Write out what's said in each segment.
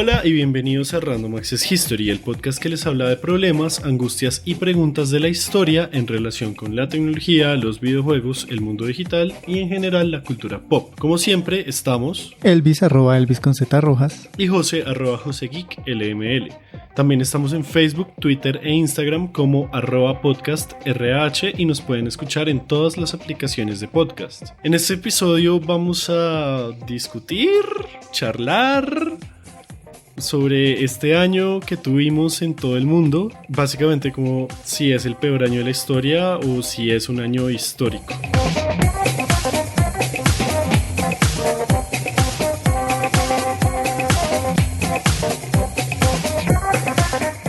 Hola y bienvenidos a Random Access History, el podcast que les habla de problemas, angustias y preguntas de la historia en relación con la tecnología, los videojuegos, el mundo digital y en general la cultura pop. Como siempre estamos Elvis con Z Rojas y José @JoseGeekLML. También estamos en Facebook, Twitter e Instagram como @podcastrh y nos pueden escuchar en todas las aplicaciones de podcast. En este episodio vamos a discutir, charlar sobre este año que tuvimos en todo el mundo, básicamente como si es el peor año de la historia o si es un año histórico.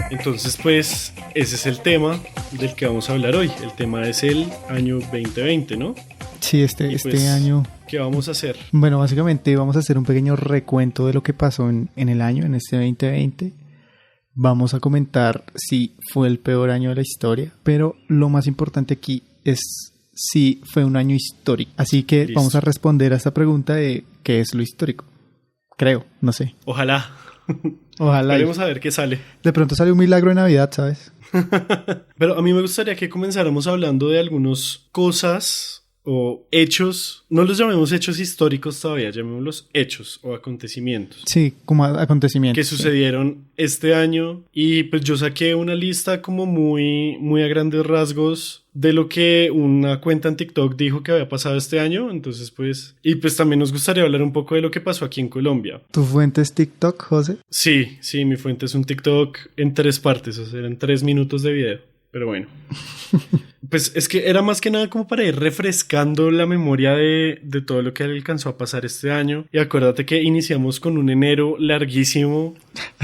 Entonces pues ese es el tema del que vamos a hablar hoy. El tema es el año 2020, ¿no? Sí, este año. ¿Qué vamos a hacer? Bueno, básicamente vamos a hacer un pequeño recuento de lo que pasó en el año, en este 2020. Vamos a comentar si fue el peor año de la historia, pero lo más importante aquí es si fue un año histórico. Así que Listo. Vamos a responder a esta pregunta de qué es lo histórico. Creo, no sé. Ojalá. Ojalá. Veremos a ver qué sale. De pronto sale un milagro de Navidad, ¿sabes? Pero a mí me gustaría que comenzáramos hablando de algunas cosas o hechos, no los llamemos hechos históricos todavía, llamémoslos hechos o acontecimientos. Sí, como acontecimientos. Que sucedieron este año y pues yo saqué una lista como muy a grandes rasgos de lo que una cuenta en TikTok dijo que había pasado este año, entonces pues, y pues también nos gustaría hablar un poco de lo que pasó aquí en Colombia. ¿Tu fuente es TikTok, José? Sí, mi fuente es un TikTok en 3 partes, o sea, eran 3 minutos de video, pero bueno. Pues es que era más que nada como para ir refrescando la memoria de todo lo que alcanzó a pasar este año. Y acuérdate que iniciamos con un enero larguísimo,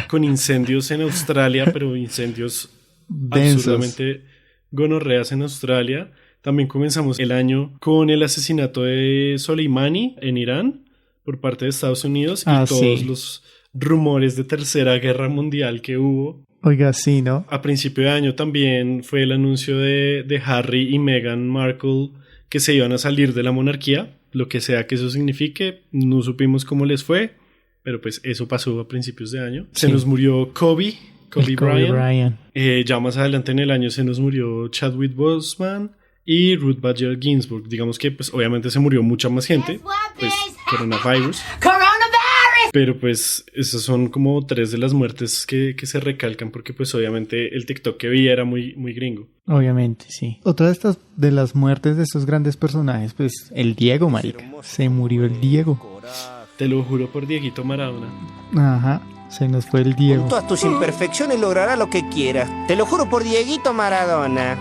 con incendios en Australia, pero incendios densos, absolutamente gonorreas en Australia. También comenzamos el año con el asesinato de Soleimani en Irán por parte de Estados Unidos y todos los rumores de tercera guerra mundial que hubo. Oiga, sí, ¿no? A principio de año también fue el anuncio de Harry y Meghan Markle que se iban a salir de la monarquía, lo que sea que eso signifique. No supimos cómo les fue, pero pues eso pasó a principios de año. Sí. Se nos murió Kobe Bryant. Ya más adelante en el año se nos murió Chadwick Boseman y Ruth Bader Ginsburg. Digamos que pues obviamente se murió mucha más gente, pues coronavirus. Pero pues esas son como 3 de las muertes que se recalcan porque pues obviamente el TikTok que vi era muy gringo. Obviamente, sí. Otra de las muertes de estos grandes personajes, pues el Diego, marica. Se murió el Diego. Te lo juro por Dieguito Maradona. Ajá, se nos fue el Diego. Con todas tus imperfecciones logrará lo que quieras. Te lo juro por Dieguito Maradona.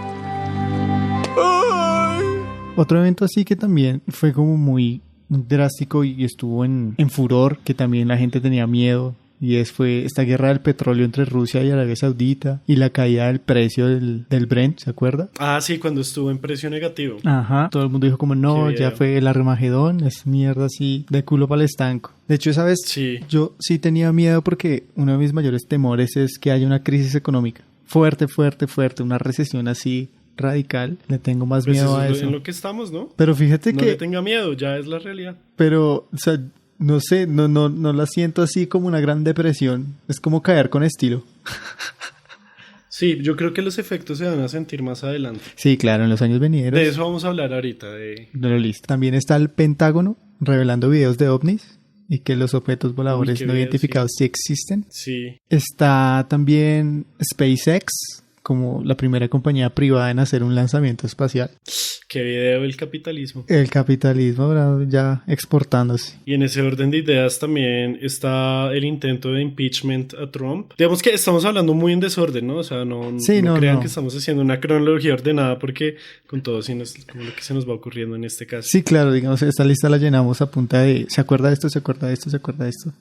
¡Ay! Otro evento así que también fue como muy drástico y estuvo en furor, que también la gente tenía miedo, y fue esta guerra del petróleo entre Rusia y Arabia Saudita y la caída del precio del Brent, ¿se acuerda? Ah, sí, cuando estuvo en precio negativo. Ajá, todo el mundo dijo como no, ya fue el Armagedón, es mierda así de culo para el estanco. De hecho, esa vez yo sí tenía miedo porque uno de mis mayores temores es que haya una crisis económica fuerte, una recesión así radical. Le tengo más miedo a eso. En lo que estamos, ¿no? Pero fíjate que... No le tenga miedo, ya es la realidad. Pero, o sea, no sé, no la siento así como una gran depresión. Es como caer con estilo. Sí, yo creo que los efectos se van a sentir más adelante. Sí, claro, en los años venideros. De eso vamos a hablar ahorita. De lo listo. También está el Pentágono revelando videos de ovnis y que los objetos voladores no identificados sí existen. Sí. Está también SpaceX, como la primera compañía privada en hacer un lanzamiento espacial. Qué video el capitalismo. El capitalismo ahora ya exportándose. Y en ese orden de ideas también está el intento de impeachment a Trump. Digamos que estamos hablando muy en desorden, ¿no? O sea, no crean que estamos haciendo una cronología ordenada porque con todo sí es como lo que se nos va ocurriendo en este caso. Sí, claro, digamos, esta lista la llenamos a punta de ¿se acuerda de esto? ¿Se acuerda de esto? ¿Se acuerda de esto?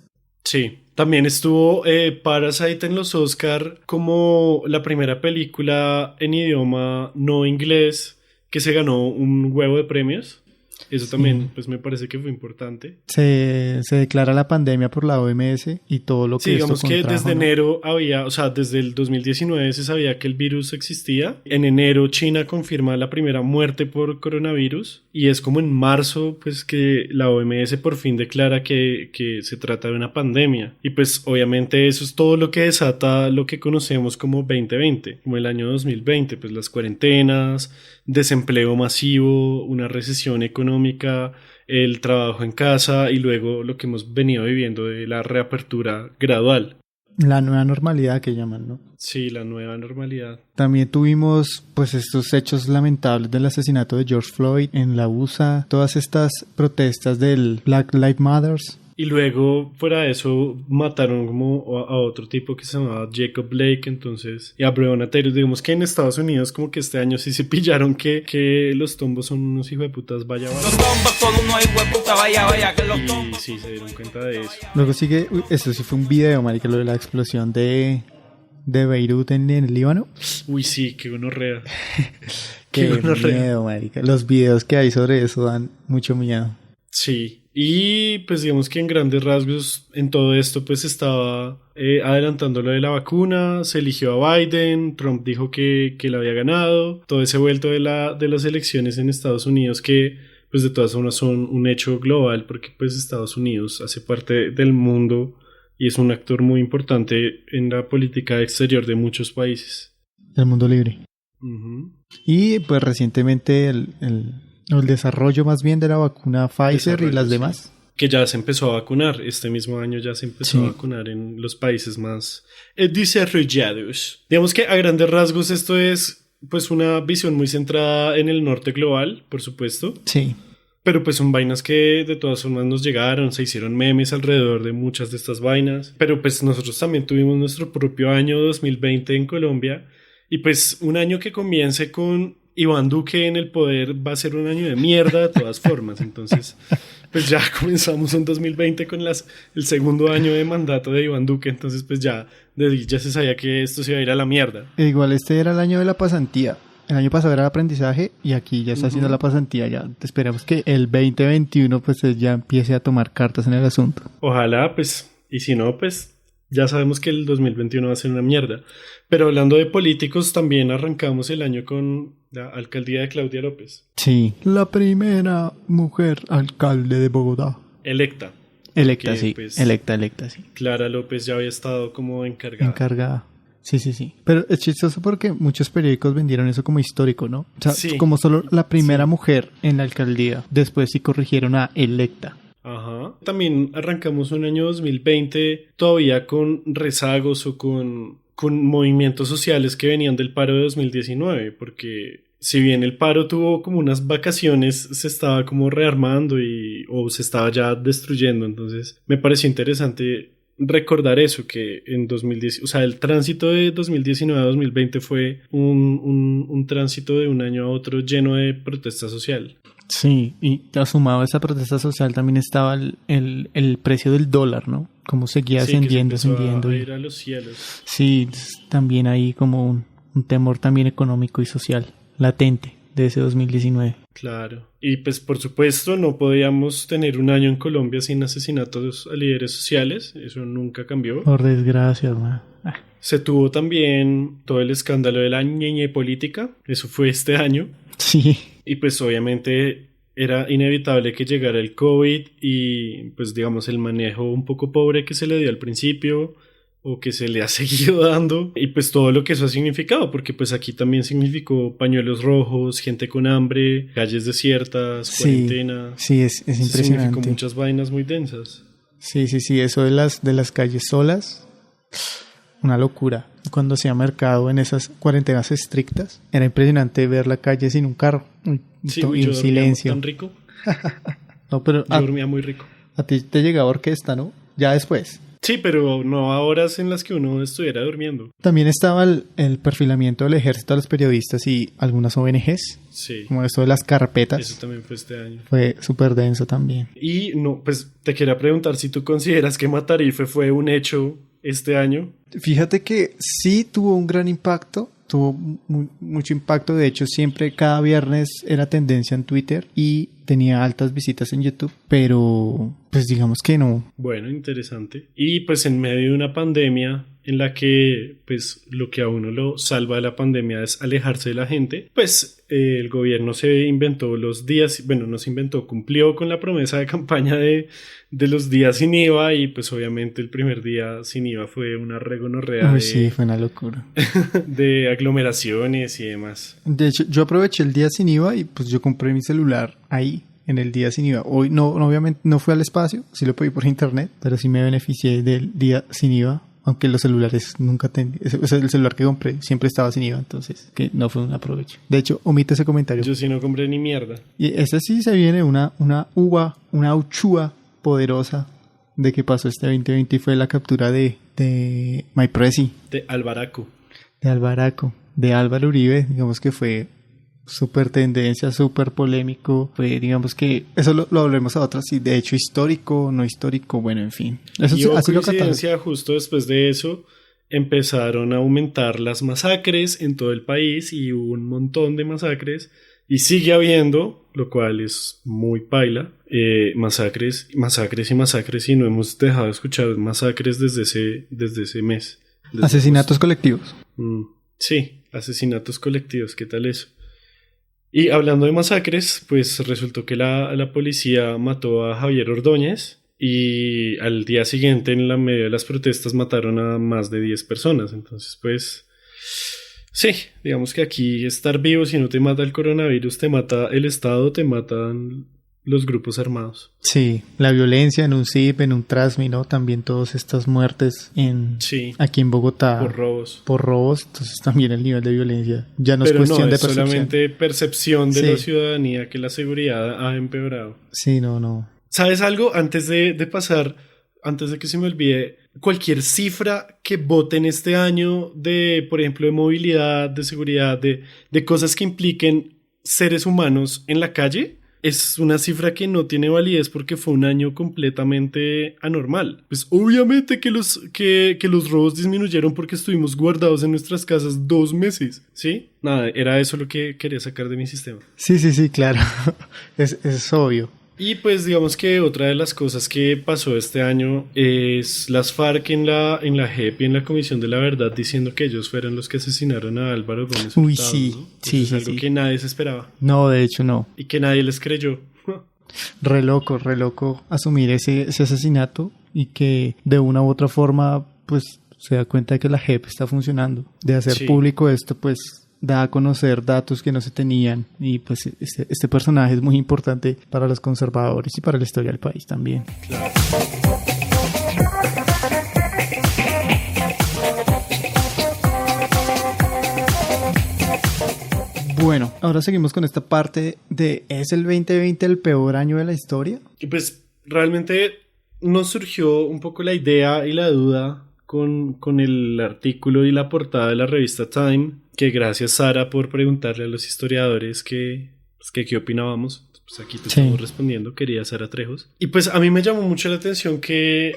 Sí, también estuvo Parasite en los Oscar como la primera película en idioma no inglés que se ganó un huevo de premios. Eso también, pues me parece que fue importante. Se declara la pandemia por la OMS y todo lo que digamos esto que contrajo, desde ¿no? enero había, o sea, desde el 2019 se sabía que el virus existía. En enero China confirma la primera muerte por coronavirus y es como en marzo, pues, que la OMS por fin declara que se trata de una pandemia. Y pues obviamente eso es todo lo que desata lo que conocemos como 2020, como el año 2020, pues las cuarentenas, desempleo masivo, una recesión económica, el trabajo en casa y luego lo que hemos venido viviendo de la reapertura gradual. La nueva normalidad que llaman, ¿no? Sí, la nueva normalidad. También tuvimos pues estos hechos lamentables del asesinato de George Floyd en la USA, todas estas protestas del Black Lives Matter. Y luego, fuera de eso, mataron como a otro tipo que se llamaba Jacob Blake, entonces, y a Breonna Taylor. Digamos que en Estados Unidos como que este año sí se pillaron que los tombos son unos hijueputas, vaya. Los tombos son unos hijueputas, vaya, que los tombos. Sí, se dieron cuenta de eso. Luego sigue, esto sí fue un video, marica, lo de la explosión de Beirut en el Líbano. Uy, sí, qué gonorrea. Qué miedo, marica. Los videos que hay sobre eso dan mucho miedo. Sí, y pues digamos que en grandes rasgos en todo esto pues estaba adelantando lo de la vacuna, se eligió a Biden, Trump dijo que la había ganado, todo ese vuelto de las elecciones en Estados Unidos que pues de todas formas son un hecho global porque pues Estados Unidos hace parte del mundo y es un actor muy importante en la política exterior de muchos países. El mundo libre. Uh-huh. Y pues recientemente el desarrollo más bien de la vacuna Pfizer y las demás. Que ya se empezó a vacunar, este mismo año ya se empezó a vacunar en los países más desarrollados. Digamos que a grandes rasgos esto es pues una visión muy centrada en el norte global, por supuesto. Sí. Pero pues son vainas que de todas formas nos llegaron, se hicieron memes alrededor de muchas de estas vainas. Pero pues nosotros también tuvimos nuestro propio año 2020 en Colombia y pues un año que comience con Iván Duque en el poder va a ser un año de mierda de todas formas. Entonces, pues ya comenzamos un 2020 con el segundo año de mandato de Iván Duque. Entonces, pues ya se sabía que esto se iba a ir a la mierda. Igual este era el año de la pasantía. El año pasado era el aprendizaje y aquí ya está haciendo la pasantía. Ya esperamos que el 2021 pues ya empiece a tomar cartas en el asunto. Ojalá, pues, y si no, pues ya sabemos que el 2021 va a ser una mierda. Pero hablando de políticos, también arrancamos el año con la alcaldía de Claudia López. Sí, la primera mujer alcalde de Bogotá. Electa. Electa, sí. Pues, electa, sí. Clara López ya había estado como encargada. Sí. Pero es chistoso porque muchos periódicos vendieron eso como histórico, ¿no? O sea, como solo la primera mujer en la alcaldía. Después sí corrigieron a electa. Ajá. También arrancamos un año 2020 todavía con rezagos o con movimientos sociales que venían del paro de 2019, porque si bien el paro tuvo como unas vacaciones, se estaba como rearmando o se estaba ya destruyendo. Entonces me pareció interesante recordar eso, que en 2010, o sea, el tránsito de 2019 a 2020 fue un tránsito de un año a otro lleno de protesta social. Sí, y sumado a esa protesta social también estaba el precio del dólar, ¿no? Como seguía ascendiendo. A ir a los cielos. Sí, también hay como un temor también económico y social latente de ese 2019. Claro. Y pues por supuesto no podíamos tener un año en Colombia sin asesinatos a líderes sociales. Eso nunca cambió. Por desgracia, hermano. Se tuvo también todo el escándalo de la ñeñe política. Eso fue este año. Sí. Y pues obviamente era inevitable que llegara el COVID y pues digamos el manejo un poco pobre que se le dio al principio o que se le ha seguido dando y pues todo lo que eso ha significado, porque pues aquí también significó pañuelos rojos, gente con hambre, calles desiertas, cuarentena. Sí, es impresionante. Significó muchas vainas muy densas. Sí, eso de las calles solas, una locura. Cuando hacía mercado en esas cuarentenas estrictas, era impresionante ver la calle sin un carro y un silencio. Tan rico. No, pero yo dormía muy rico. A ti te llegaba orquesta, ¿no? Ya después. Sí, pero no a horas en las que uno estuviera durmiendo. También estaba el perfilamiento del ejército a los periodistas y algunas ONGs. Sí. Como esto de las carpetas. Eso también fue este año. Fue súper denso también. Y no, pues te quería preguntar si tú consideras que Matarife fue un hecho este año. Fíjate que sí tuvo un gran impacto, tuvo mucho impacto. De hecho, siempre cada viernes era tendencia en Twitter y tenía altas visitas en YouTube, pero pues digamos que no. Bueno, interesante. Y pues en medio de una pandemia en la que pues lo que a uno lo salva de la pandemia es alejarse de la gente, pues el gobierno se inventó los días, bueno, no se inventó, cumplió con la promesa de campaña de los días sin IVA, y pues obviamente el primer día sin IVA fue una regonorrea. Sí, fue una locura. De aglomeraciones y demás. De hecho, yo aproveché el día sin IVA y pues yo compré mi celular ahí en el día sin IVA. Hoy no, obviamente no fui al espacio, sí lo pedí por internet, pero sí me beneficié del día sin IVA. Aunque los celulares nunca el celular que compré siempre estaba sin IVA, entonces que no fue un aprovecho. De hecho, omite ese comentario. Yo sí no compré ni mierda. Y ese sí se viene una uchua poderosa de que pasó este 2020 y fue la captura de MyPrezi. De Alvaraco. De Álvaro Uribe, digamos que fue súper tendencia, súper polémico. Fue, digamos que eso lo hablaremos a otras, y de hecho histórico, no histórico, bueno, en fin. Eso y así coincidencia, justo después de eso empezaron a aumentar las masacres en todo el país y hubo un montón de masacres y sigue habiendo, lo cual es muy paila, masacres y no hemos dejado de escuchar masacres desde ese mes. Asesinatos colectivos. Sí, asesinatos colectivos, ¿qué tal eso? Y hablando de masacres, pues resultó que la policía mató a Javier Ordóñez y al día siguiente, en la medio de las protestas, mataron a más de 10 personas. Entonces, pues, sí, digamos que aquí estar vivo, si no te mata el coronavirus, te mata el Estado, te matan los grupos armados. Sí, la violencia en un CIP, en un Trasmi, ¿no? También todas estas muertes aquí en Bogotá. Por robos, entonces también el nivel de violencia ya no es cuestión de percepción. Pero no, es solamente percepción de la ciudadanía, que la seguridad ha empeorado. Sí, no. ¿Sabes algo? Antes de pasar, antes de que se me olvide, cualquier cifra que voten este año de, por ejemplo, de movilidad, de seguridad, de cosas que impliquen seres humanos en la calle, es una cifra que no tiene validez porque fue un año completamente anormal. Pues obviamente que los robos disminuyeron porque estuvimos guardados en nuestras casas 2 meses, ¿sí? Nada, era eso lo que quería sacar de mi sistema. Sí, claro. es obvio. Y pues digamos que otra de las cosas que pasó este año es las FARC en la JEP y en la Comisión de la Verdad diciendo que ellos fueron los que asesinaron a Álvaro Gómez Hurtado. Uy, sí, ¿no? sí. Es algo que nadie se esperaba. No, de hecho no. Y que nadie les creyó. Re loco asumir ese asesinato y que de una u otra forma pues se da cuenta de que la JEP está funcionando. De hacer público esto, pues da a conocer datos que no se tenían, y pues este personaje es muy importante para los conservadores y para la historia del país también. Claro. Bueno, ahora seguimos con esta parte de ¿es el 2020 el peor año de la historia? Y pues realmente nos surgió un poco la idea y la duda con el artículo y la portada de la revista Time, que gracias Sara por preguntarle a los historiadores qué opinábamos. Pues aquí te estamos respondiendo, querida Sara Trejos. Y pues a mí me llamó mucho la atención que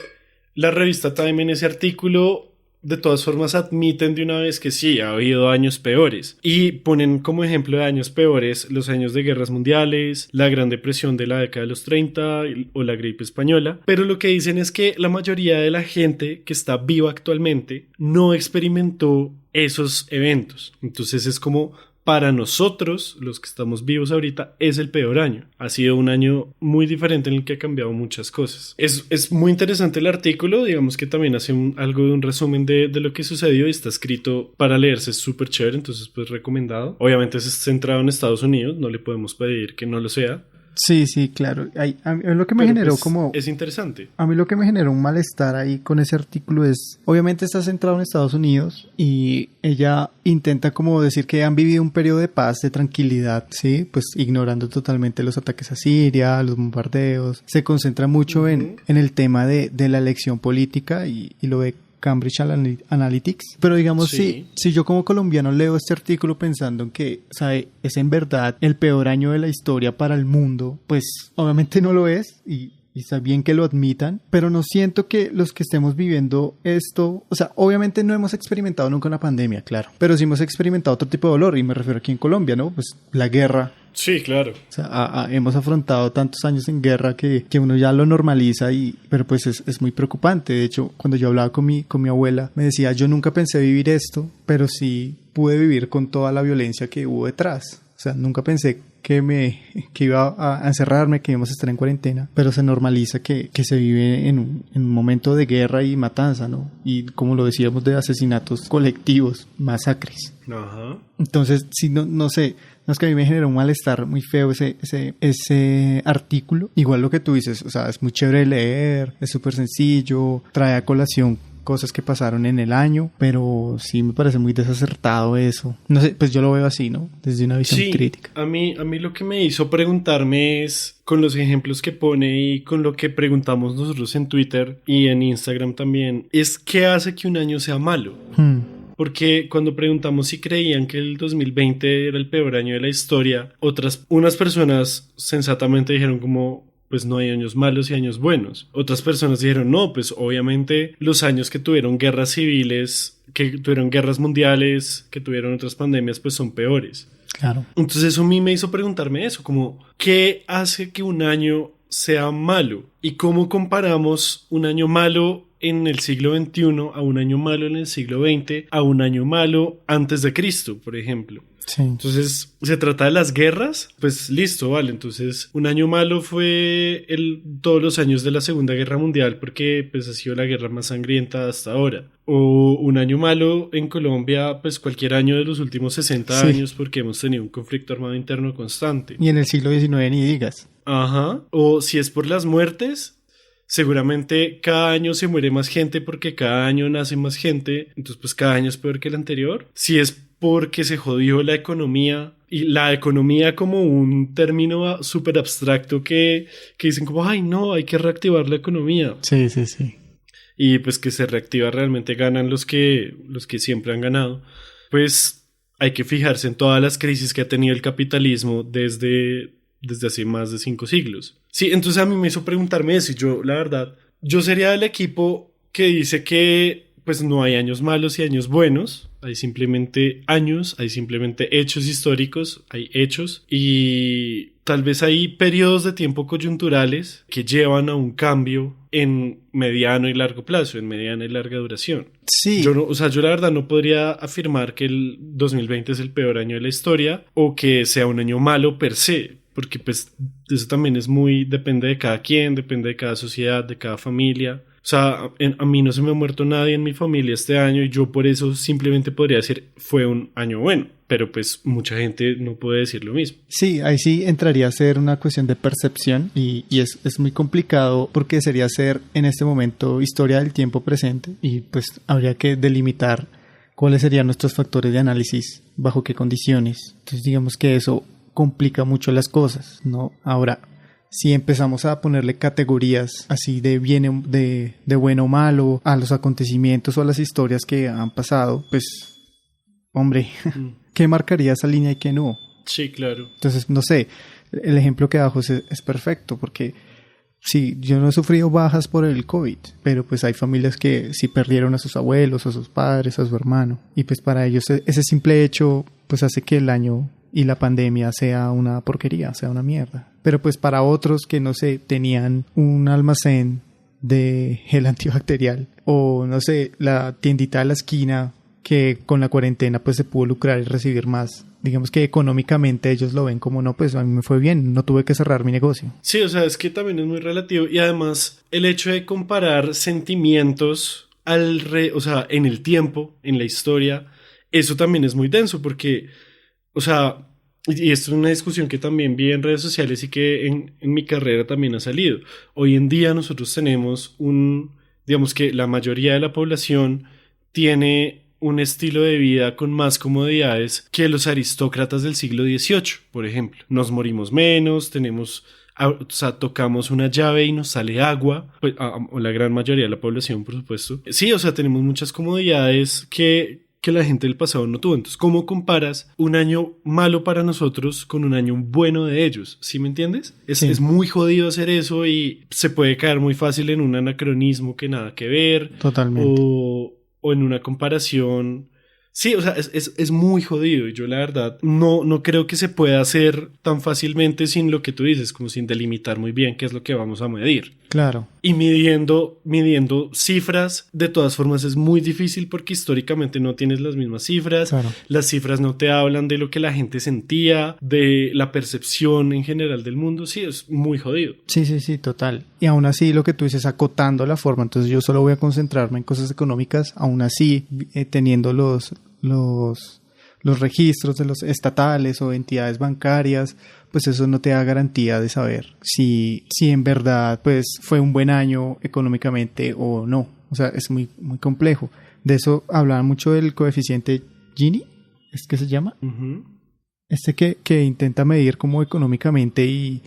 la revista Time en ese artículo de todas formas admiten de una vez que sí, ha habido años peores, y ponen como ejemplo de años peores los años de guerras mundiales, la Gran Depresión de la década de los 30 o la gripe española, pero lo que dicen es que la mayoría de la gente que está viva actualmente no experimentó esos eventos. Entonces es como, para nosotros, los que estamos vivos ahorita, es el peor año. Ha sido un año muy diferente en el que ha cambiado muchas cosas. Es muy interesante el artículo, digamos que también hace algo de un resumen de lo que sucedió y está escrito para leerse, es súper chévere, entonces pues recomendado. Obviamente es centrado en Estados Unidos, no le podemos pedir que no lo sea. Sí, claro. A mí lo que me generó pues, como... es interesante. A mí lo que me generó un malestar ahí con ese artículo es... Obviamente está centrado en Estados Unidos y ella intenta como decir que han vivido un periodo de paz, de tranquilidad, ¿sí? Pues ignorando totalmente los ataques a Siria, los bombardeos. Se concentra mucho en el tema de la elección política y lo ve Cambridge Analytics, pero digamos si yo como colombiano leo este artículo pensando en que, ¿sabe? Es en verdad el peor año de la historia para el mundo, pues obviamente no lo es, y está bien que lo admitan, pero no siento que los que estemos viviendo esto, o sea, obviamente no hemos experimentado nunca una pandemia, claro, pero sí hemos experimentado otro tipo de dolor, y me refiero aquí en Colombia, ¿no? Pues la guerra. Sí, claro. O sea, hemos afrontado tantos años en guerra que uno ya lo normaliza, pero pues es muy preocupante. De hecho, cuando yo hablaba con mi abuela, me decía, yo nunca pensé vivir esto, pero sí pude vivir con toda la violencia que hubo detrás. O sea, nunca pensé que iba a encerrarme, que íbamos a estar en cuarentena, pero se normaliza que se vive en un momento de guerra y matanza, ¿no? Y como lo decíamos, de asesinatos colectivos, masacres. Ajá. Entonces, sí, no sé, no es que a mí me generó un malestar muy feo ese artículo. Igual lo que tú dices, o sea, es muy chévere leer, es súper sencillo, trae a colación cosas que pasaron en el año, pero sí me parece muy desacertado eso. No sé, pues yo lo veo así, ¿no? Desde una visión crítica. A mí lo que me hizo preguntarme es, con los ejemplos que pone y con lo que preguntamos nosotros en Twitter y en Instagram también, es ¿qué hace que un año sea malo? Porque cuando preguntamos si creían que el 2020 era el peor año de la historia, unas personas sensatamente dijeron como, pues no hay años malos y años buenos. Otras personas dijeron, no, pues obviamente los años que tuvieron guerras civiles, que tuvieron guerras mundiales, que tuvieron otras pandemias, pues son peores. Claro. Entonces eso a mí me hizo preguntarme eso, como, ¿qué hace que un año sea malo? ¿Y cómo comparamos un año malo en el siglo XXI a un año malo en el siglo XX a un año malo antes de Cristo, por ejemplo? Sí. Entonces, ¿se trata de las guerras? Pues listo, vale. Entonces, un año malo fue todos los años de la Segunda Guerra Mundial porque pues ha sido la guerra más sangrienta hasta ahora. O un año malo en Colombia, pues cualquier año de los últimos 60 años porque hemos tenido un conflicto armado interno constante. Y en el siglo XIX ni digas. Ajá. O si es por las muertes, seguramente cada año se muere más gente porque cada año nace más gente. Entonces, pues cada año es peor que el anterior. Si es porque se jodió la economía, y la economía como un término súper abstracto que dicen como, ay no, hay que reactivar la economía. Sí. Y pues que se reactiva realmente ganan los que siempre han ganado. Pues hay que fijarse en todas las crisis que ha tenido el capitalismo desde hace más de 5 siglos. Sí, entonces a mí me hizo preguntarme eso y yo, la verdad, yo sería del equipo que dice que pues no hay años malos y años buenos, hay simplemente años, hay simplemente hechos históricos, hay hechos y tal vez hay periodos de tiempo coyunturales que llevan a un cambio en mediano y largo plazo, en mediana y larga duración. Sí. Yo la verdad no podría afirmar que el 2020 es el peor año de la historia o que sea un año malo per se, porque pues eso también depende de cada quien, depende de cada sociedad, de cada familia. O sea, a mí no se me ha muerto nadie en mi familia este año y yo por eso simplemente podría decir fue un año bueno, pero pues mucha gente no puede decir lo mismo. Sí, ahí sí entraría a ser una cuestión de percepción y es muy complicado porque sería hacer en este momento historia del tiempo presente y pues habría que delimitar cuáles serían nuestros factores de análisis, bajo qué condiciones. Entonces digamos que eso complica mucho las cosas, ¿no? Ahora, si empezamos a ponerle categorías así de bueno o malo a los acontecimientos o a las historias que han pasado, pues, hombre, ¿qué marcaría esa línea y qué no? Sí, claro. Entonces, no sé, el ejemplo que da José es perfecto porque sí, yo no he sufrido bajas por el COVID, pero pues hay familias que sí perdieron a sus abuelos, a sus padres, a su hermano y pues para ellos ese simple hecho pues hace que el año y la pandemia sea una porquería, sea una mierda. Pero pues para otros que no sé, tenían un almacén de gel antibacterial o no sé, la tiendita de la esquina que con la cuarentena pues se pudo lucrar y recibir más. Digamos que económicamente ellos lo ven como no, pues a mí me fue bien, no tuve que cerrar mi negocio. Sí, o sea, es que también es muy relativo y además el hecho de comparar sentimientos o sea, en el tiempo, en la historia, eso también es muy denso porque, o sea, y esto es una discusión que también vi en redes sociales y que en mi carrera también ha salido. Hoy en día nosotros tenemos digamos que la mayoría de la población tiene un estilo de vida con más comodidades que los aristócratas del siglo XVIII, por ejemplo. Nos morimos menos, o sea, tocamos una llave y nos sale agua, pues, o la gran mayoría de la población, por supuesto. Sí, o sea, tenemos muchas comodidades que que la gente del pasado no tuvo. Entonces, ¿cómo comparas un año malo para nosotros con un año bueno de ellos? ¿Sí me entiendes? Es muy jodido hacer eso y se puede caer muy fácil en un anacronismo que nada que ver. Totalmente. O en una comparación. Sí, o sea, es muy jodido y yo la verdad no creo que se pueda hacer tan fácilmente sin lo que tú dices, como sin delimitar muy bien qué es lo que vamos a medir. Claro. Y midiendo cifras, de todas formas es muy difícil porque históricamente no tienes las mismas cifras. Claro. Las cifras no te hablan de lo que la gente sentía, de la percepción en general del mundo. Sí, es muy jodido. Sí, total. Y aún así lo que tú dices, acotando la forma, entonces yo solo voy a concentrarme en cosas económicas, aún así teniendo los registros de los estatales o entidades bancarias, pues eso no te da garantía de saber si en verdad pues fue un buen año económicamente o no. O sea, es muy, muy complejo. De eso hablaban mucho del coeficiente Gini, ¿es que se llama? Uh-huh. Que intenta medir como económicamente y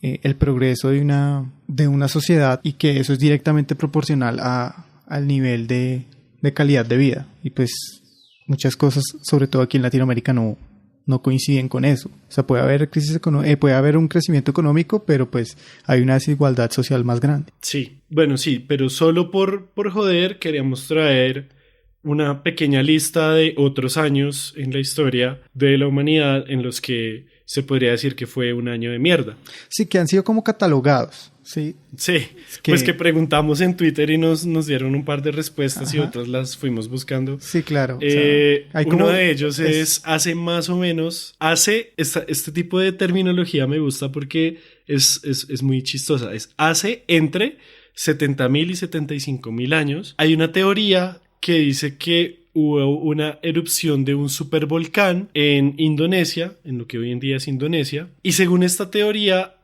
el progreso de una sociedad, y que eso es directamente proporcional al nivel de calidad de vida. Y pues muchas cosas, sobre todo aquí en Latinoamérica, no coinciden con eso. O sea, puede haber puede haber un crecimiento económico, pero pues hay una desigualdad social más grande. Sí, bueno, sí, pero solo por joder queríamos traer una pequeña lista de otros años en la historia de la humanidad en los que se podría decir que fue un año de mierda. Sí, que han sido como catalogados. Sí, pues que preguntamos en Twitter y nos dieron un par de respuestas. Ajá. Y otras las fuimos buscando. Sí, claro. Uno de ellos es hace más o menos, este tipo de terminología me gusta porque es muy chistosa. Hace entre 70.000 y 75.000 años. Hay una teoría que dice que hubo una erupción de un supervolcán en Indonesia, en lo que hoy en día es Indonesia, y según esta teoría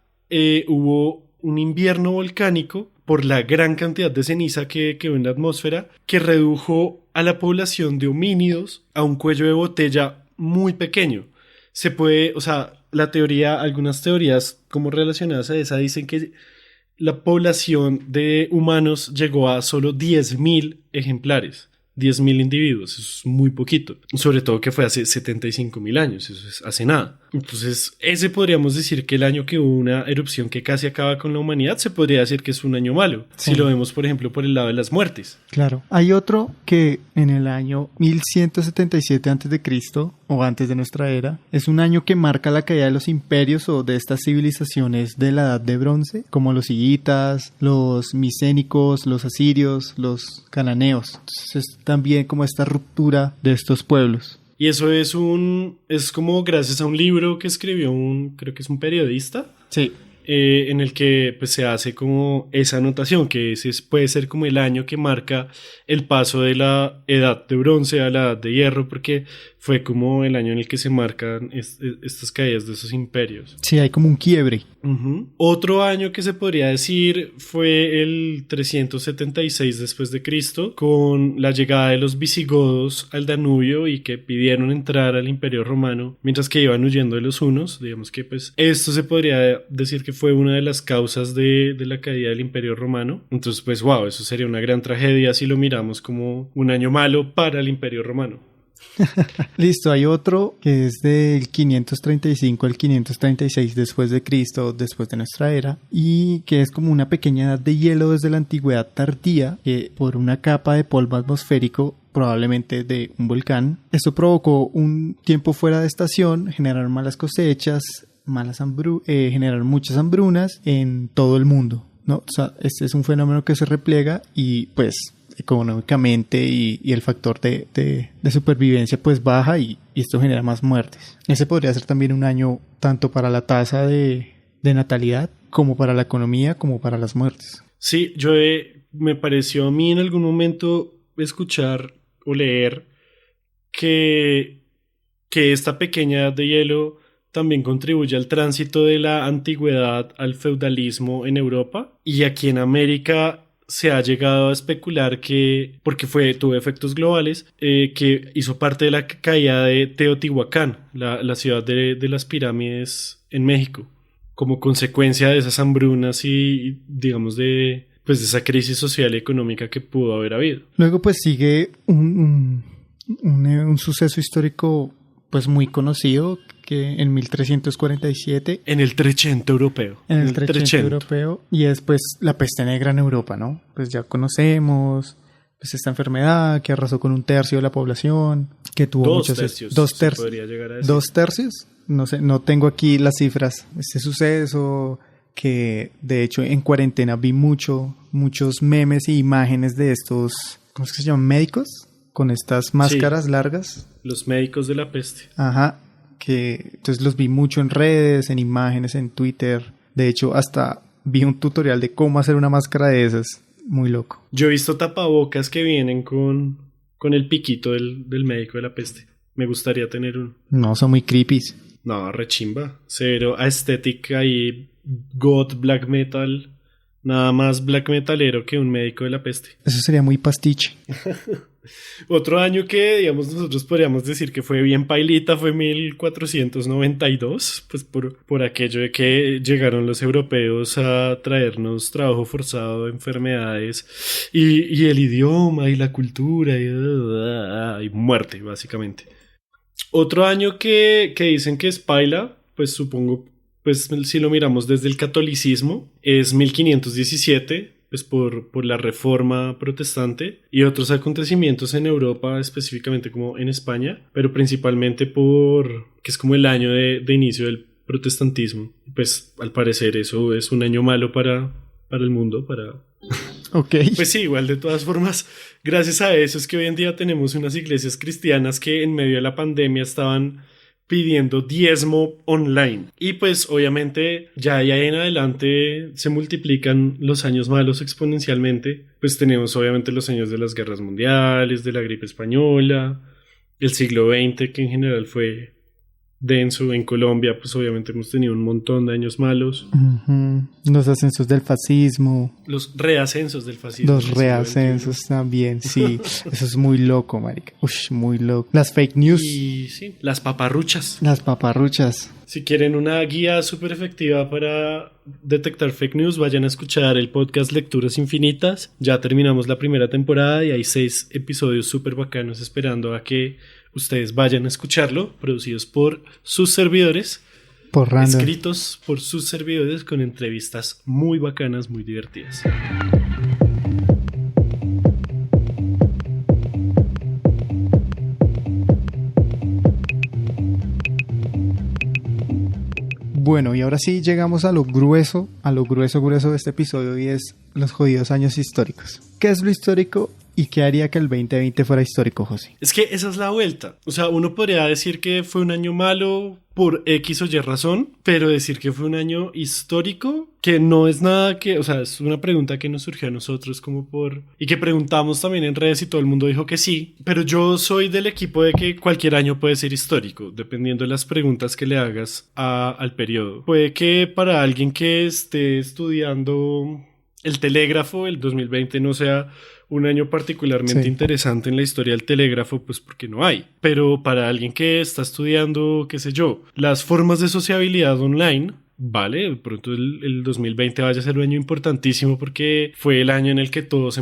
hubo un invierno volcánico por la gran cantidad de ceniza que quedó en la atmósfera, que redujo a la población de homínidos a un cuello de botella muy pequeño. Algunas teorías como relacionadas a esa dicen que la población de humanos llegó a solo 10.000 ejemplares. 10.000 individuos, eso es muy poquito. Sobre todo que fue hace 75.000 años, eso es hace nada. Entonces, ese podríamos decir que el año que hubo una erupción que casi acaba con la humanidad, se podría decir que es un año malo. Sí. Si lo vemos, por ejemplo, por el lado de las muertes. Claro. Hay otro que en el año 1177 a.C., o antes de nuestra era, es un año que marca la caída de los imperios o de estas civilizaciones de la Edad de Bronce, como los hititas, los micénicos, los asirios, los cananeos. Entonces, es también como esta ruptura de estos pueblos. Y eso es como gracias a un libro que escribió creo que es un periodista. Sí. En el que pues, se hace como esa anotación, que ese puede ser como el año que marca el paso de la edad de bronce a la edad de hierro, porque fue como el año en el que se marcan estas caídas de esos imperios. Sí, hay como un quiebre. Uh-huh. Otro año que se podría decir fue el 376 después de Cristo, con la llegada de los visigodos al Danubio y que pidieron entrar al Imperio Romano mientras que iban huyendo de los hunos. Digamos que pues esto se podría decir que fue una de las causas de la caída del Imperio Romano. Entonces pues wow, eso sería una gran tragedia si lo miramos como un año malo para el Imperio Romano. Listo, hay otro que es del 535 al 536 después de Cristo, después de nuestra era, y que es como una pequeña edad de hielo desde la antigüedad tardía, que por una capa de polvo atmosférico, probablemente de un volcán, esto provocó un tiempo fuera de estación, generaron malas cosechas, generaron muchas hambrunas en todo el mundo, ¿no? O sea, este es un fenómeno que se repliega y pues económicamente y el factor de supervivencia pues baja y esto genera más muertes. Ese podría ser también un año tanto para la tasa de natalidad como para la economía como para las muertes. Sí, me pareció a mí en algún momento escuchar o leer que esta pequeña edad de hielo también contribuye al tránsito de la antigüedad al feudalismo en Europa, y aquí en América se ha llegado a especular que, porque tuvo efectos globales, que hizo parte de la caída de Teotihuacán, la ciudad de las pirámides en México, como consecuencia de esas hambrunas y digamos de esa crisis social y económica que pudo haber habido. Luego pues sigue un Un suceso histórico pues muy conocido, que en 1347... En el Trecento europeo. En el Trecento europeo. Y es pues la peste negra en Europa, ¿no? Pues ya conocemos pues esta enfermedad que arrasó con 1/3 de la población, que tuvo muchos... 2/3. 2/3. podría llegar a decir. 2/3. No sé, no tengo aquí las cifras. Este suceso que de hecho en cuarentena vi muchos memes e imágenes de estos, ¿cómo es que se llaman? Médicos con estas máscaras largas. Los médicos de la peste. Ajá, que entonces los vi mucho en redes, en imágenes, en Twitter. De hecho, hasta vi un tutorial de cómo hacer una máscara de esas. Muy loco. Yo he visto tapabocas que vienen con el piquito del médico de la peste. Me gustaría tener uno. No, son muy creepy. No, rechimba. Cero estética y goth black metal. Nada más black metalero que un médico de la peste. Eso sería muy pastiche. Otro año que, digamos, nosotros podríamos decir que fue bien pailita fue 1492, pues por aquello de que llegaron los europeos a traernos trabajo forzado, enfermedades y el idioma y la cultura y muerte, básicamente. Otro año que dicen que es paila, pues supongo, pues si lo miramos desde el catolicismo, es 1517, pues por la reforma protestante y otros acontecimientos en Europa, específicamente como en España, pero principalmente que es como el año de inicio del protestantismo. Pues al parecer eso es un año malo para el mundo, Okay. Pues sí, igual de todas formas, gracias a eso es que hoy en día tenemos unas iglesias cristianas que en medio de la pandemia estaban pidiendo diezmo online. Y pues obviamente ya de ahí en adelante se multiplican los años malos exponencialmente. Pues tenemos obviamente los años de las guerras mundiales, de la gripe española, el siglo XX que en general fue denso. En Colombia pues obviamente hemos tenido un montón de años malos. Uh-huh. Los ascensos del fascismo. Los reascensos del fascismo. Los reascensos también, sí. Eso es muy loco, marica. Ush, muy loco. Las fake news. Y sí, las paparruchas. Las paparruchas. Si quieren una guía súper efectiva para detectar fake news, vayan a escuchar el podcast Lecturas Infinitas. Ya terminamos la primera temporada y hay 6 episodios súper bacanos esperando a que ustedes vayan a escucharlo, producidos por sus servidores, por random, escritos por sus servidores con entrevistas muy bacanas, muy divertidas. Bueno, y ahora sí llegamos a lo grueso de este episodio, y es los jodidos años históricos. ¿Qué es lo histórico y qué haría que el 2020 fuera histórico, José? Es que esa es la vuelta. O sea, uno podría decir que fue un año malo por X o Y razón, pero decir que fue un año histórico, que no es nada que, o sea, es una pregunta que nos surgió a nosotros y que preguntamos también en redes y todo el mundo dijo que sí, pero yo soy del equipo de que cualquier año puede ser histórico, dependiendo de las preguntas que le hagas al periodo. Puede que para alguien que esté estudiando el telégrafo, el 2020 no sea un año particularmente interesante en la historia del telégrafo, pues porque no hay. Pero para alguien que está estudiando, qué sé yo, las formas de sociabilidad online, vale, de pronto el 2020 vaya a ser un año importantísimo porque fue el año en el que todos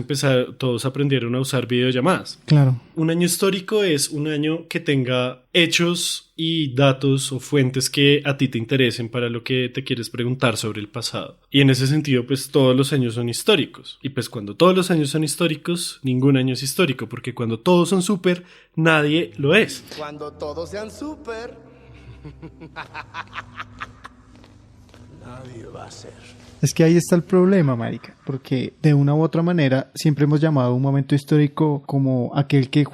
aprendieron a usar videollamadas. Claro. Un año histórico es un año que tenga hechos y datos o fuentes que a ti te interesen para lo que te quieres preguntar sobre el pasado. Y en ese sentido, pues todos los años son históricos. Y pues cuando todos los años son históricos, ningún año es histórico, porque cuando todos son súper, nadie lo es. Cuando todos sean súper, nadie va a ser. Es que ahí está el problema, marica, porque de una u otra manera siempre hemos llamado un momento histórico como aquel que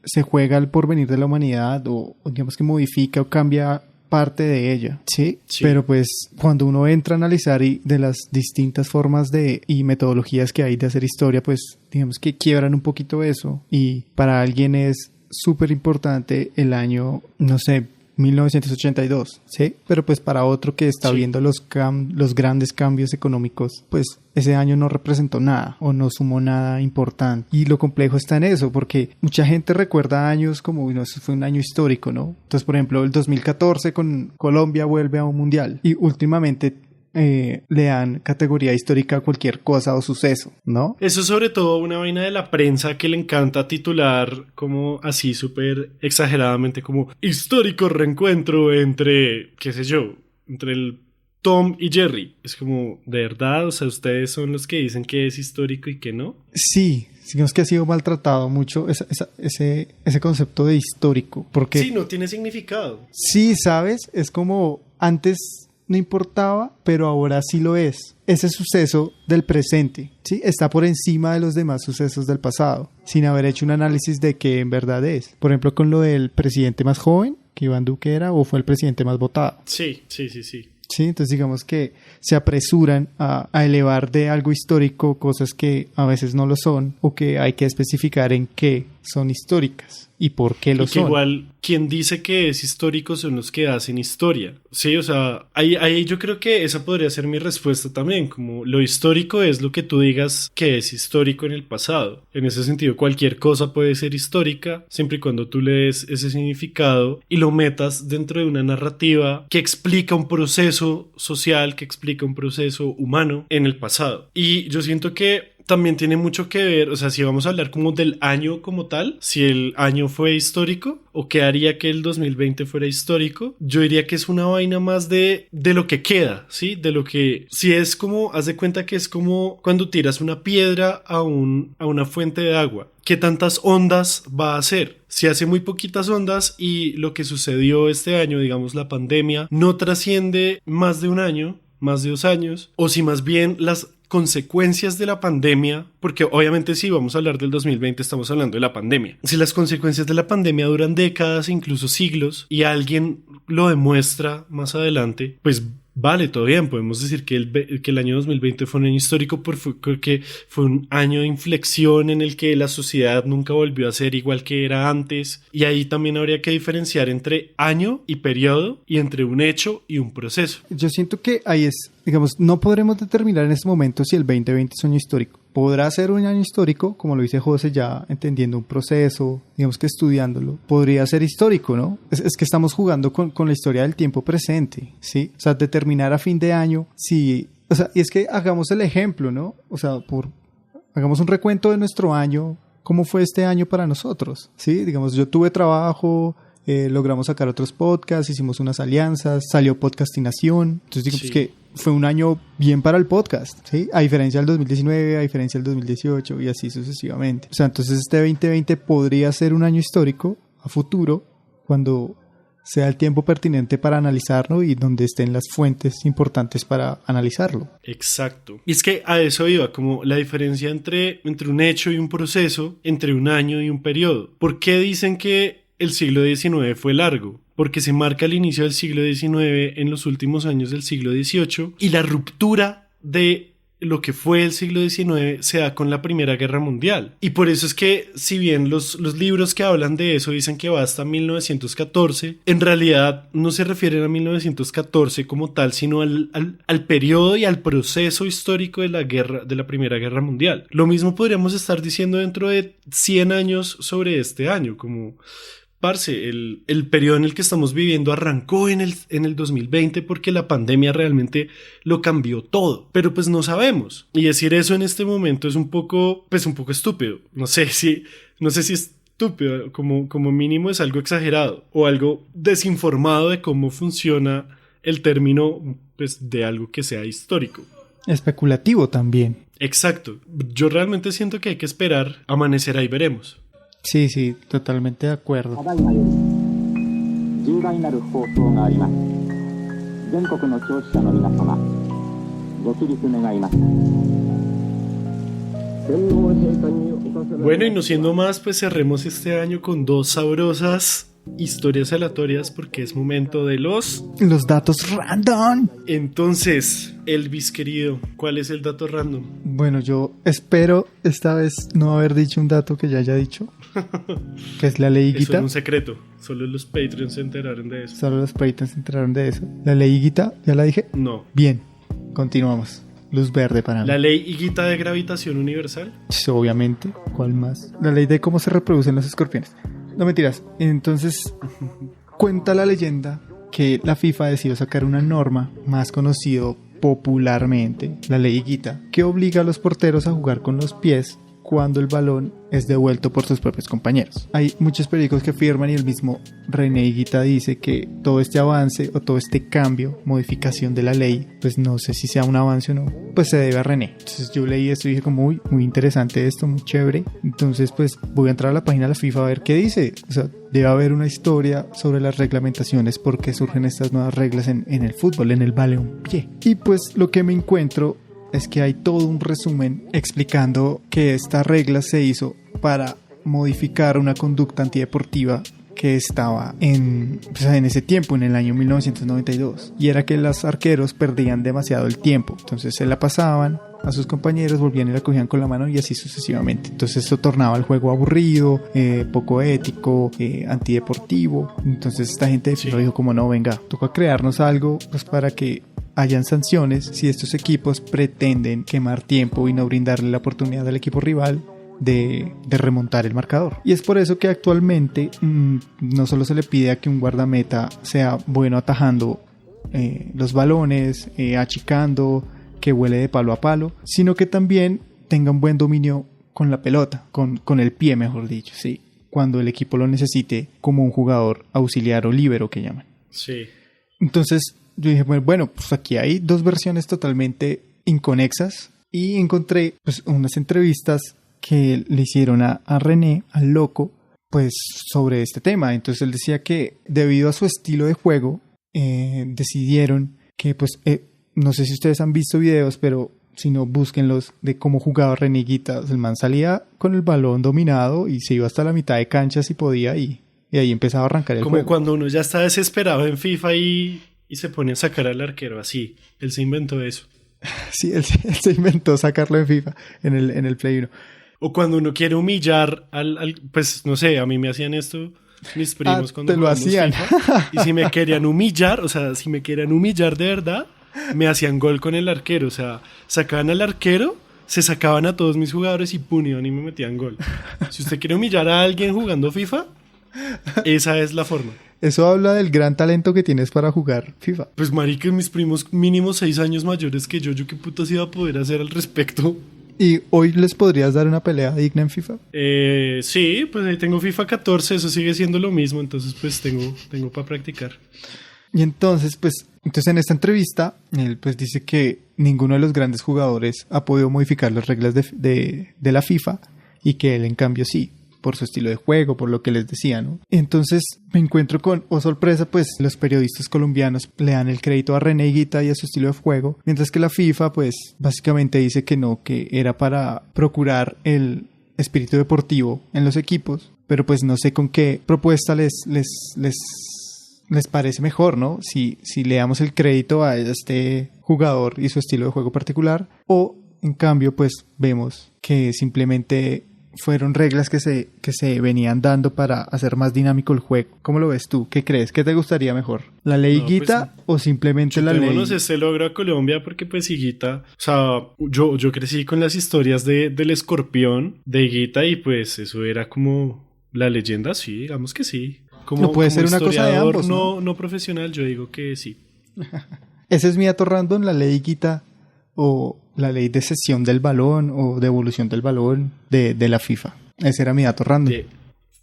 se juega el porvenir de la humanidad, o digamos que modifica o cambia parte de ella, ¿sí? Pero pues cuando uno entra a analizar y de las distintas formas y metodologías que hay de hacer historia, pues digamos que quiebran un poquito eso, y para alguien es súper importante el año, no sé, 1982, ¿sí? Pero pues para otro que está viendo los grandes cambios económicos, pues ese año no representó nada o no sumó nada importante. Y lo complejo está en eso, porque mucha gente recuerda años como, bueno, eso fue un año histórico, ¿no? Entonces, por ejemplo, el 2014 con Colombia vuelve a un mundial, y últimamente le dan categoría histórica a cualquier cosa o suceso, ¿no? Eso es sobre todo una vaina de la prensa que le encanta titular como así súper exageradamente como histórico reencuentro entre, qué sé yo, entre el Tom y Jerry. Es como, ¿de verdad? O sea, ¿ustedes son los que dicen que es histórico y que no? Sí, digamos que ha sido maltratado mucho ese concepto de histórico, porque... Sí, no tiene significado. Sí, ¿sabes? Es como antes no importaba, pero ahora sí lo es. Ese suceso del presente, ¿sí? Está por encima de los demás sucesos del pasado, sin haber hecho un análisis de qué en verdad es. Por ejemplo, con lo del presidente más joven, que Iván Duque era, o fue el presidente más votado. Sí. Sí, entonces digamos que se apresuran a elevar de algo histórico cosas que a veces no lo son, o que hay que especificar en qué son históricas y por qué lo son. Igual, quien dice que es histórico son los que hacen historia. Sí, o sea, ahí yo creo que esa podría ser mi respuesta también, como lo histórico es lo que tú digas que es histórico en el pasado. En ese sentido, cualquier cosa puede ser histórica, siempre y cuando tú le des ese significado y lo metas dentro de una narrativa que explica un proceso social, que explica un proceso humano en el pasado. Y yo siento que también tiene mucho que ver, o sea, si vamos a hablar como del año como tal, si el año fue histórico o qué haría que el 2020 fuera histórico, yo diría que es una vaina más de lo que queda, ¿sí? De lo que, si es como, haz de cuenta que es como cuando tiras una piedra a una fuente de agua. ¿Qué tantas ondas va a hacer? Si hace muy poquitas ondas y lo que sucedió este año, digamos la pandemia, no trasciende más de un año, más de 2 años, o si más bien las consecuencias de la pandemia, porque obviamente si vamos a hablar del 2020 estamos hablando de la pandemia. Si las consecuencias de la pandemia duran décadas, incluso siglos, y alguien lo demuestra más adelante, pues vale, todo bien, podemos decir que el año 2020 fue un año histórico porque fue un año de inflexión en el que la sociedad nunca volvió a ser igual que era antes, y ahí también habría que diferenciar entre año y periodo y entre un hecho y un proceso. Yo siento que ahí es, digamos, no podremos determinar en este momento si el 2020 es un año histórico. Podrá ser un año histórico, como lo dice José, ya entendiendo un proceso, digamos que estudiándolo. Podría ser histórico, ¿no? Es que estamos jugando con la historia del tiempo presente, ¿sí? O sea, determinar a fin de año si... O sea, y es que hagamos el ejemplo, ¿no? O sea, hagamos un recuento de nuestro año, ¿cómo fue este año para nosotros? ¿Sí? Digamos, yo tuve trabajo... logramos sacar otros podcasts, hicimos unas alianzas, salió Podcastinación, entonces digamos que fue un año bien para el podcast, ¿sí? A diferencia del 2019, a diferencia del 2018 y así sucesivamente. O sea, entonces este 2020 podría ser un año histórico a futuro cuando sea el tiempo pertinente para analizarlo y donde estén las fuentes importantes para analizarlo. Exacto. Y es que a eso iba, como la diferencia entre un hecho y un proceso, entre un año y un periodo. ¿Por qué dicen que el siglo XIX fue largo? Porque se marca el inicio del siglo XIX en los últimos años del siglo XVIII y la ruptura de lo que fue el siglo XIX se da con la Primera Guerra Mundial. Y por eso es que, si bien los libros que hablan de eso dicen que va hasta 1914, en realidad no se refieren a 1914 como tal, sino al periodo y al proceso histórico de la Primera Guerra Mundial. Lo mismo podríamos estar diciendo dentro de 100 años sobre este año, como... Parce, el periodo en el que estamos viviendo arrancó en el 2020 porque la pandemia realmente lo cambió todo, pero pues no sabemos. Y decir eso en este momento es un poco estúpido. No sé si estúpido, como mínimo es algo exagerado o algo desinformado de cómo funciona el término, pues, de algo que sea histórico. Especulativo también. Exacto. Yo realmente siento que hay que esperar, amanecerá y veremos. Sí, totalmente de acuerdo. Bueno, y no siendo más, pues cerremos este año con 2 sabrosas historias aleatorias porque es momento de los datos random. Entonces, Elvis querido, ¿cuál es el dato random? Bueno, yo espero esta vez no haber dicho un dato que ya haya dicho, que es la ley Higuita. Eso es un secreto, solo los Patreons se enteraron de eso. La ley Higuita, ¿ya la dije? No. Bien, continuamos. Luz verde para mí. ¿La ley Higuita de gravitación universal? Sí, obviamente, ¿cuál más? La ley de cómo se reproducen los escorpiones. No, mentiras. Entonces, cuenta la leyenda que la FIFA decidió sacar una norma, más conocido popularmente la ley Higuita, que obliga a los porteros a jugar con los pies cuando el balón es devuelto por sus propios compañeros. Hay muchos periódicos que afirman, y el mismo René Higuita dice, que todo este avance o todo este cambio, modificación de la ley, pues no sé si sea un avance o no, pues se debe a René. Entonces yo leí esto y dije como muy interesante esto, muy chévere. Entonces pues voy a entrar a la página de la FIFA a ver qué dice. O sea, debe haber una historia sobre las reglamentaciones, por qué surgen estas nuevas reglas en el fútbol, en el balonpié. Y pues lo que me encuentro es que hay todo un resumen explicando que esta regla se hizo para modificar una conducta antideportiva que estaba en ese tiempo, en el año 1992, y era que los arqueros perdían demasiado el tiempo. Entonces se la pasaban a sus compañeros, volvían y la cogían con la mano, y así sucesivamente. Entonces esto tornaba el juego aburrido, poco ético, antideportivo. Entonces esta gente lo dijo como no, venga, toca crearnos algo pues para que hayan sanciones si estos equipos pretenden quemar tiempo y no brindarle la oportunidad al equipo rival de remontar el marcador. Y es por eso que actualmente no solo se le pide a que un guardameta sea bueno atajando los balones, achicando, que vuele de palo a palo, sino que también tenga un buen dominio con la pelota, con el pie, mejor dicho, sí, cuando el equipo lo necesite, como un jugador auxiliar o líbero que llaman. Sí. Entonces yo dije, bueno, pues aquí hay dos versiones totalmente inconexas, y encontré pues unas entrevistas que le hicieron a René, al loco, pues sobre este tema. Entonces él decía que debido a su estilo de juego decidieron que pues no sé si ustedes han visto videos, pero si no, búsquenlos de cómo jugaba René Higuita. El man salía con el balón dominado y se iba hasta la mitad de cancha si podía, y ahí empezaba a arrancar el juego. Como cuando uno ya está desesperado en FIFA y se pone a sacar al arquero así. Él se inventó eso. Sí, él se inventó sacarlo en FIFA, en el Play 1. O cuando uno quiere humillar pues no sé, a mí me hacían esto mis primos cuando te lo hacían. FIFA, y si me querían humillar, o sea, si me querían humillar de verdad, me hacían gol con el arquero. O sea, sacaban al arquero, se sacaban a todos mis jugadores y punían y me metían gol. Si usted quiere humillar a alguien jugando FIFA, esa es la forma. Eso habla del gran talento que tienes para jugar FIFA. Pues marica, mis primos mínimo 6 años mayores que yo qué putas iba a poder hacer al respecto. ¿Y hoy les podrías dar una pelea digna en FIFA? Sí, pues ahí tengo FIFA 14, eso sigue siendo lo mismo, entonces pues tengo para practicar. Y entonces en esta entrevista, él pues dice que ninguno de los grandes jugadores ha podido modificar las reglas de la FIFA, y que él en cambio sí, por su estilo de juego, por lo que les decía, ¿no? Entonces me encuentro con, oh sorpresa, pues los periodistas colombianos le dan el crédito a René Higuita y a su estilo de juego, mientras que la FIFA pues básicamente dice que no, que era para procurar el espíritu deportivo en los equipos, pero pues no sé con qué propuesta les parece mejor, ¿no? Si le damos el crédito a este jugador y su estilo de juego particular, o en cambio pues vemos que simplemente fueron reglas que se venían dando para hacer más dinámico el juego. ¿Cómo lo ves tú? ¿Qué crees? ¿Qué te gustaría mejor? ¿La ley Higuita o simplemente la ley? Ese logro a Colombia, porque pues Higuita, o sea, yo crecí con las historias del escorpión de Higuita, y pues eso era como la leyenda, sí, digamos que sí. No puede ser una cosa de ambos, no profesional, yo digo que sí. Ese es mi dato random, la ley Higuita o la ley de cesión del balón o devolución del balón de la FIFA. Ese era mi dato random. De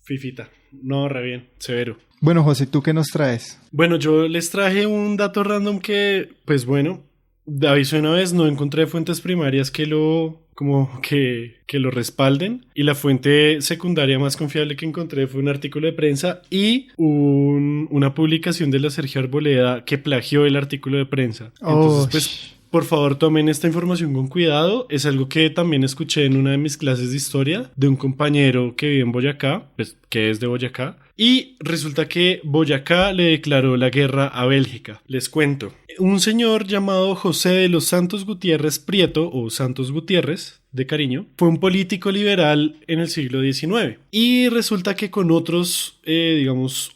Fifita. No, re bien, severo. Bueno, José, ¿tú qué nos traes? Bueno, yo les traje un dato random que, pues bueno, de aviso una vez, no encontré fuentes primarias que lo respalden, y la fuente secundaria más confiable que encontré fue un artículo de prensa y una publicación de la Sergio Arboleda que plagió el artículo de prensa. Entonces, pues, por favor, tomen esta información con cuidado. Es algo que también escuché en una de mis clases de historia de un compañero que vive en Boyacá, pues, que es de Boyacá. Y resulta que Boyacá le declaró la guerra a Bélgica. Les cuento. Un señor llamado José de los Santos Gutiérrez Prieto, o Santos Gutiérrez, de cariño, fue un político liberal en el siglo XIX. Y resulta que con otros,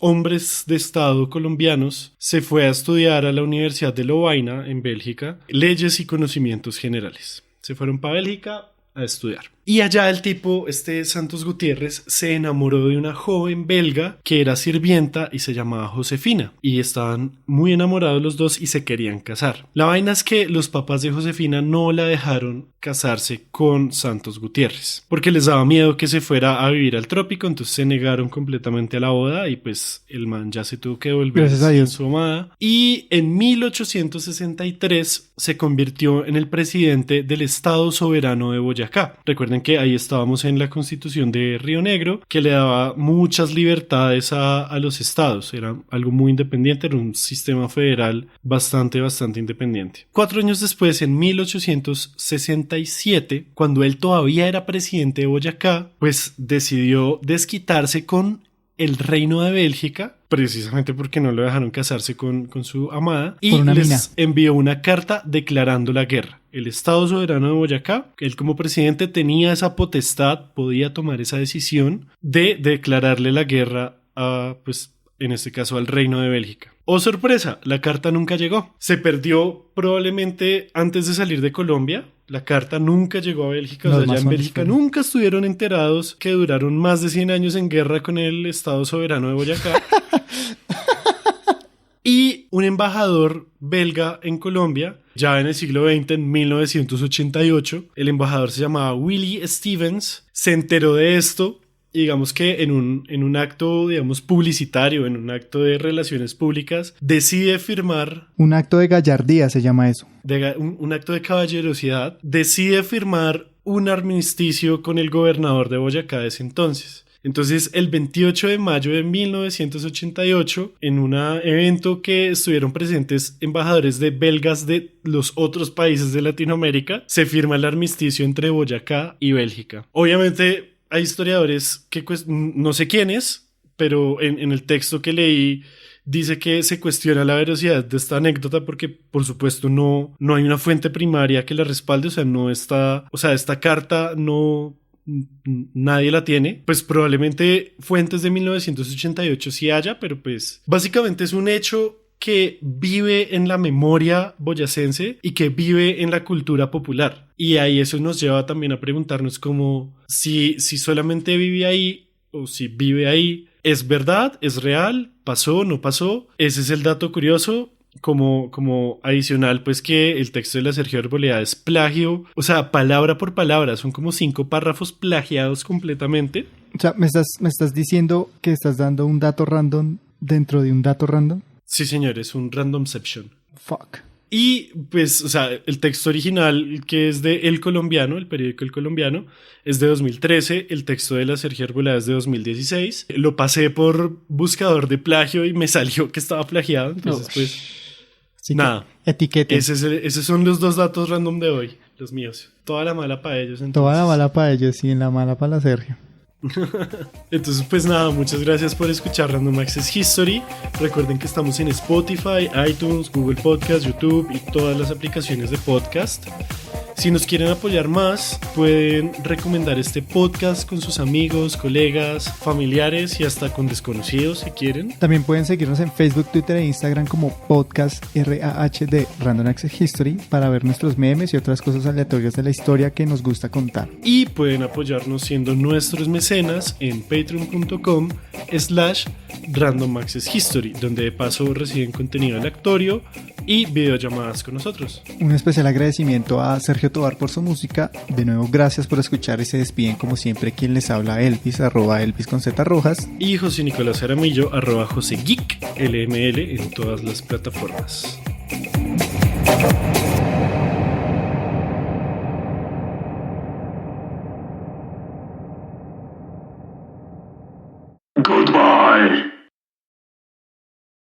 hombres de Estado colombianos, se fue a estudiar a la Universidad de Lovaina, en Bélgica, leyes y conocimientos generales. Se fueron para Bélgica a estudiar. Y allá el tipo, Santos Gutiérrez, se enamoró de una joven belga que era sirvienta y se llamaba Josefina. Y estaban muy enamorados los dos y se querían casar. La vaina es que los papás de Josefina no la dejaron casarse con Santos Gutiérrez porque les daba miedo que se fuera a vivir al trópico, entonces se negaron completamente a la boda y pues el man ya se tuvo que volver sin su amada. Y en 1863 se convirtió en el presidente del Estado Soberano de Boyacá. Recuerden que ahí estábamos en la Constitución de Río Negro, que le daba muchas libertades a los estados. Era algo muy independiente, era un sistema federal bastante independiente. 4 años después, en 1867, cuando él todavía era presidente de Boyacá, pues decidió desquitarse con el reino de Bélgica, precisamente porque no lo dejaron casarse con su amada, y les envió una carta declarando la guerra. El Estado Soberano de Boyacá, él como presidente tenía esa potestad, podía tomar esa decisión de declararle la guerra a, pues, en este caso al reino de Bélgica. ¡Oh, sorpresa! La carta nunca llegó. Se perdió probablemente antes de salir de Colombia. La carta nunca llegó a Bélgica. O sea, ya en Bélgica nunca estuvieron enterados que duraron más de 100 años en guerra con el Estado Soberano de Boyacá. Y un embajador belga en Colombia, ya en el siglo XX, en 1988, el embajador se llamaba Willie Stevens, se enteró de esto. Digamos que en un acto, digamos, publicitario, en un acto de relaciones públicas, decide firmar... Un acto de gallardía se llama eso. Un acto de caballerosidad. Decide firmar un armisticio con el gobernador de Boyacá de ese entonces. Entonces, el 28 de mayo de 1988, en un evento que estuvieron presentes embajadores de belgas de los otros países de Latinoamérica, se firma el armisticio entre Boyacá y Bélgica. Obviamente... hay historiadores que no sé quiénes, pero en el texto que leí dice que se cuestiona la veracidad de esta anécdota porque, por supuesto, no hay una fuente primaria que la respalde, esta carta nadie la tiene. Pues probablemente fuentes de 1988 sí haya, pero pues básicamente es un hecho que vive en la memoria boyacense y que vive en la cultura popular. Y ahí eso nos lleva también a preguntarnos como si solamente vive ahí o si vive ahí, ¿es verdad? ¿Es real? ¿Pasó? ¿No pasó? Ese es el dato curioso. Como adicional, pues que el texto de la Sergio Arboleda es plagio, o sea, palabra por palabra, son como 5 párrafos plagiados completamente. O sea, ¿me estás diciendo que estás dando un dato random dentro de un dato random? Sí, señor, es un randomception. Fuck. Y pues, o sea, el texto original, que es de El Colombiano, el periódico El Colombiano, es de 2013. El texto de la Sergio Arboleda es de 2016. Lo pasé por buscador de plagio y me salió que estaba plagiado. Entonces, pues, sí, nada. Etiquete. Esos son los 2 datos random de hoy, los míos. Toda la mala para ellos. Entonces. Toda la mala para ellos y en la mala para la Sergio. Entonces, pues nada, muchas gracias por escuchar Random Access History. Recuerden que estamos en Spotify, iTunes, Google Podcast, YouTube y todas las aplicaciones de podcast. Si nos quieren apoyar más, pueden recomendar este podcast con sus amigos, colegas, familiares y hasta con desconocidos si quieren. También pueden seguirnos en Facebook, Twitter e Instagram como Podcast RAH de Random Access History para ver nuestros memes y otras cosas aleatorias de la historia que nos gusta contar. Y pueden apoyarnos siendo nuestros mecenas en patreon.com/Random Access History, donde de paso reciben contenido aleatorio y videollamadas con nosotros. Un especial agradecimiento a Sergio Tobar por su música. De nuevo, gracias por escuchar y se despiden como siempre quien les habla, Elvis, @Elvis con Z Rojas. Y José Nicolás Aramillo, @JoséGeek LML en todas las plataformas.